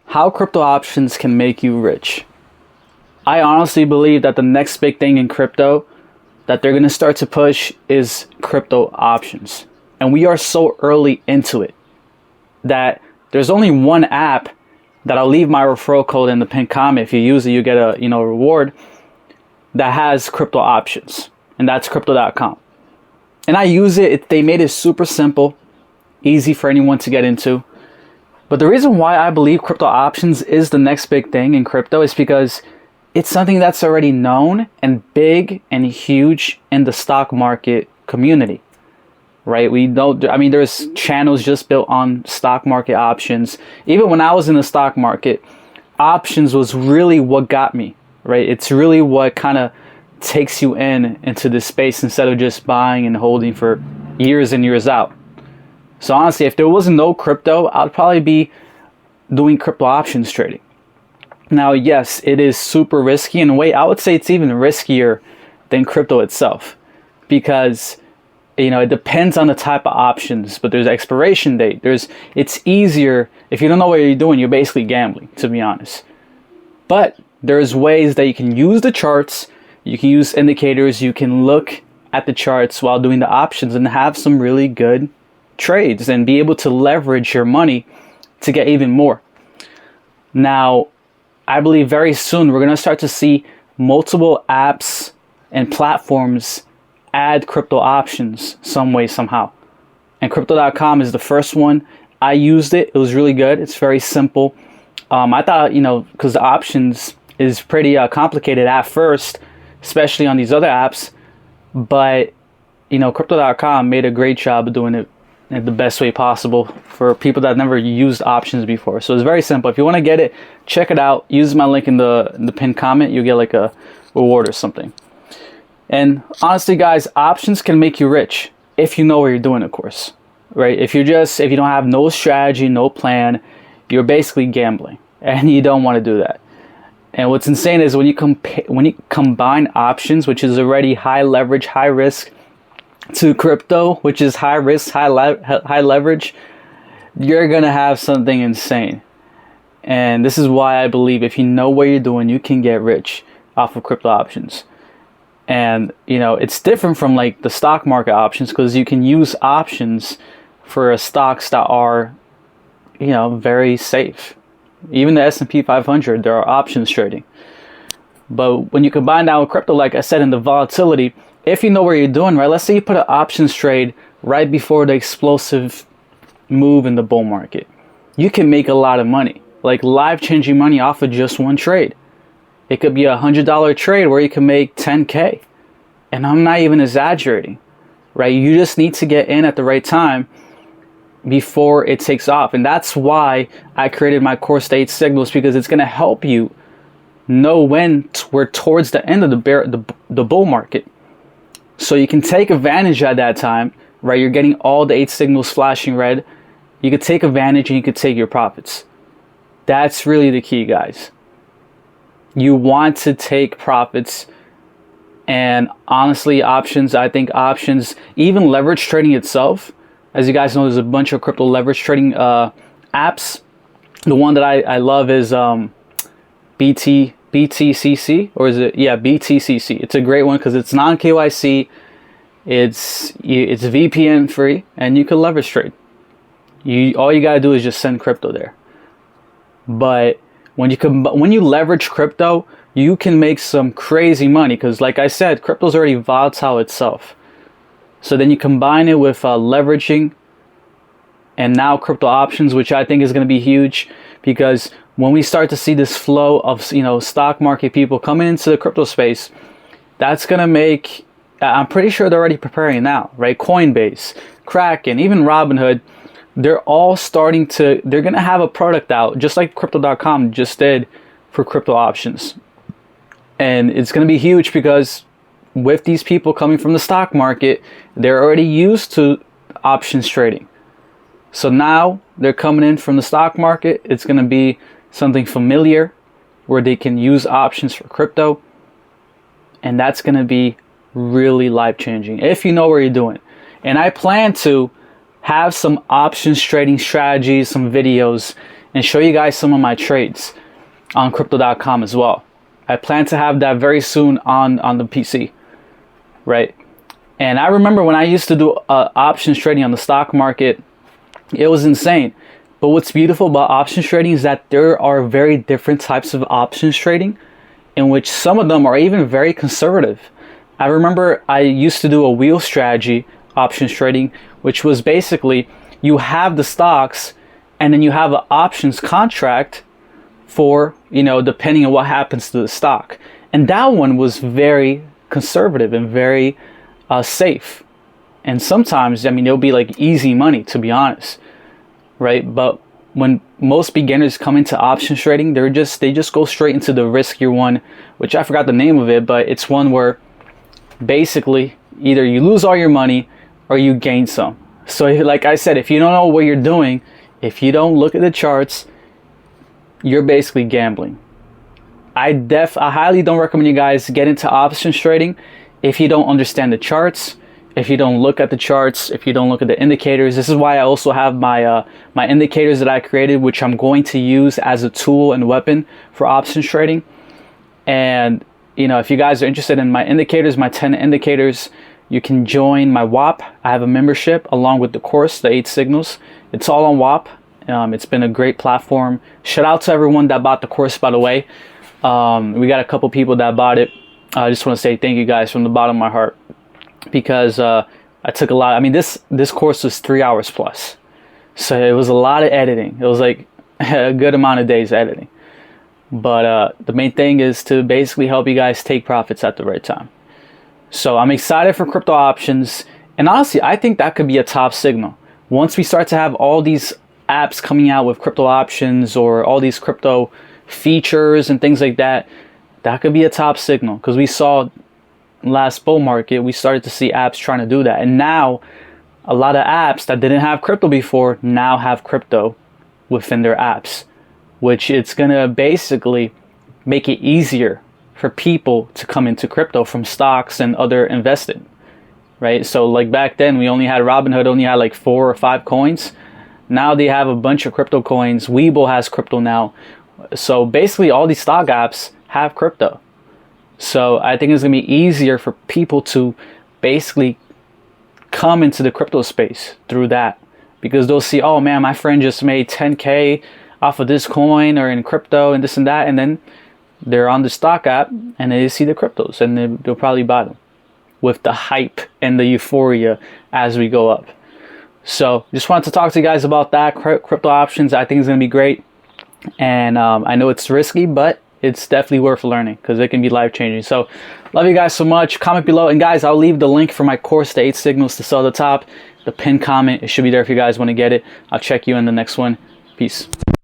how crypto options can make you rich. I honestly believe that the next big thing in crypto that they're going to start to push is crypto options. And we are so early into it that there's only one app that I'll leave my referral code in the pinned comment. If you use it, you get a reward that has crypto options, and that's crypto.com. And I use it. They made it super simple, easy for anyone to get into. But the reason why I believe crypto options is the next big thing in crypto is because it's something that's already known and big and huge in the stock market community, right? We know, I mean, there's channels just built on stock market options. Even when I was in the stock market, options was really what got me, right? It's really what kind of takes you into this space instead of just buying and holding for years and years out. So honestly, if there was no crypto, I'd probably be doing crypto options trading. Now, yes, it is super risky. In a way, I would say it's even riskier than crypto itself because, it depends on the type of options, but there's expiration date. It's easier. If you don't know what you're doing, you're basically gambling, to be honest. But there's ways that you can use the charts, you can use indicators, you can look at the charts while doing the options and have some really good trades and be able to leverage your money to get even more. Now, I believe very soon we're going to start to see multiple apps and platforms add crypto options some way, somehow. And crypto.com is the first one. I used it. It was really good. It's very simple. I thought, because the options is pretty complicated at first, especially on these other apps. But, crypto.com made a great job of doing it in the best way possible for people that never used options before. So it's very simple. If you want to get it, check it out. Use my link in the pinned comment. You'll get like a reward or something. And honestly, guys, options can make you rich if you know what you're doing, of course, right? If you don't have no strategy, no plan, you're basically gambling, and you don't want to do that. And what's insane is when you combine options, which is already high leverage, high risk, to crypto, which is high risk, high leverage, you're gonna have something insane. And this is why I believe if you know what you're doing, you can get rich off of crypto options. And it's different from like the stock market options because you can use options for stocks that are very safe. Even the S&P 500, there are options trading. But when you combine that with crypto, like I said, in the volatility, if you know what you're doing, right? Let's say you put an options trade right before the explosive move in the bull market. You can make a lot of money, like life-changing money off of just one trade. It could be a $100 trade where you can make 10K. And I'm not even exaggerating, right? You just need to get in at the right time before it takes off. And that's why I created my core state signals, because it's going to help you know when we're towards the end of the bull market. So you can take advantage at that time, right? You're getting all the 8 signals flashing red. You could take advantage and you could take your profits. That's really the key, guys. You want to take profits. And honestly, options, I think options, even leverage trading itself, as you guys know, there's a bunch of crypto leverage trading apps. The one that I love is BTCC, or is it? Yeah, BTCC. It's a great one because it's non-KYC, it's VPN free, and you can leverage trade. All you gotta do is just send crypto there. But when you leverage crypto, you can make some crazy money because, like I said, crypto's already volatile itself. So then you combine it with leveraging, and now crypto options, which I think is going to be huge, because when we start to see this flow of stock market people coming into the crypto space, that's going to make, I'm pretty sure they're already preparing now, right? Coinbase, Kraken, even Robinhood, they're all they're going to have a product out, just like crypto.com just did for crypto options. And it's going to be huge because with these people coming from the stock market, they're already used to options trading. So now they're coming in from the stock market. It's going to be something familiar where they can use options for crypto. And that's going to be really life-changing if you know what you're doing. And I plan to have some options trading strategies, some videos and show you guys some of my trades on crypto.com as well. I plan to have that very soon on the PC, right? And I remember when I used to do options trading on the stock market, it was insane. But what's beautiful about options trading is that there are very different types of options trading, in which some of them are even very conservative. I remember I used to do a wheel strategy options trading, which was basically you have the stocks and then you have an options contract for, you know, depending on what happens to the stock. And that one was very conservative and very safe. And sometimes, I mean, it'll be like easy money, to be honest, right? But when most beginners come into options trading, they just go straight into the riskier one, which I forgot the name of it, but it's one where basically either you lose all your money or you gain some. So like I said, if you don't know what you're doing, if you don't look at the charts, you're basically gambling. I highly don't recommend you guys get into options trading if you don't understand the charts, if you don't look at the charts, if you don't look at the indicators. This is why I also have my my indicators that I created, which I'm going to use as a tool and weapon for options trading. And you know, if you guys are interested in my indicators, my 10 indicators, you can join my WAP. I have a membership along with the course, the 8 signals. It's all on WAP. It's been a great platform. Shout out to everyone that bought the course, by the way. We got a couple people that bought it. I just want to say thank you guys from the bottom of my heart, because I took a lot. I mean, this course was 3 hours plus. So it was a lot of editing. It was like a good amount of days editing. But the main thing is to basically help you guys take profits at the right time. So I'm excited for crypto options. And honestly, I think that could be a top signal. Once we start to have all these apps coming out with crypto options or all these crypto features and things like that, that could be a top signal. Because we saw last bull market, we started to see apps trying to do that. And now a lot of apps that didn't have crypto before now have crypto within their apps, which it's going to basically make it easier for people to come into crypto from stocks and other investing, right? So like back then, we only had Robinhood, only had like 4 or 5 coins. Now they have a bunch of crypto coins. Webull has crypto now. So basically all these stock apps have crypto. So I think it's going to be easier for people to basically come into the crypto space through that, because they'll see, oh man, my friend just made 10K off of this coin or in crypto and this and that, and then they're on the stock app and they see the cryptos and they'll probably buy them with the hype and the euphoria as we go up. So just wanted to talk to you guys about that. Crypto options, I think, is going to be great. And I know it's risky, but it's definitely worth learning because it can be life changing. So love you guys so much. Comment below. And guys, I'll leave the link for my course, the 8 signals to sell the top. The pinned comment, it should be there if you guys want to get it. I'll check you in the next one. Peace.